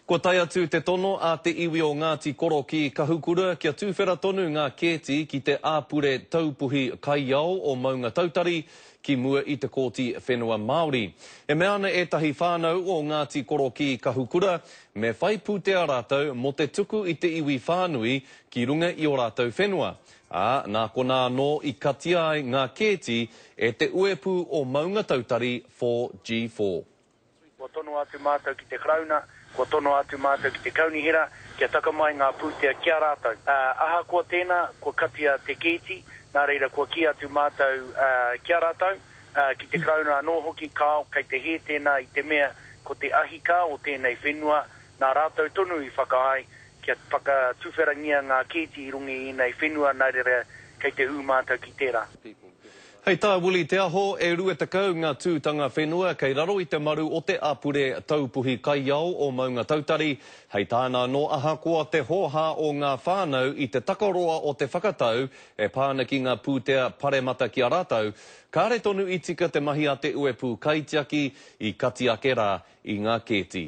Ko tai atu te tono a te iwi o Ngāti Koro ki Kahukura kia tūwhera tonu ngā kēti ki te āpure taupuhi kaiao o Maunga Tautari ki mua i te kōti whenua Māori. E mea ana ētahi whānau o Ngāti Koro ki Kahukura me whai pūtea rātou mo te tuku i te iwi whānui ki runga i o rātou whenua. Nā kona anō i katia ai ngā kēti e te uepu o Maunga Tautari 4G4. Ko tono atu mātou ki te krauna, ko tono atu mātou ki te kaunihira, kia takamai ngā pūtea kia rātou. Aha kua tēnā, ko katia te kēti, nā reira kua ki atu mātou kia rātou, ki te krauna anō hoki kāo, kei te he tēnā i te mea, ko te ahika o tēnei whenua, nā rātou tonu i whakaai, kia whakatuwherangia ngā kēti i rungi i nei whenua, nā reira kei te ū mātou ki tērā. Hei tā wuli te aho e rua takau ngā tūtanga whenua kei raro i te maru o te āpure taupuhi kaiao o Maunga Tautari. Hei tāna no ahakoa te hoha o ngā whānau i te takaroa o te whakatau e pāna ki ngā pūtea paremata ki a rātou. Kāre tonu i tika te mahi a te uepu kaitiaki i katiake rā i ngā kēti.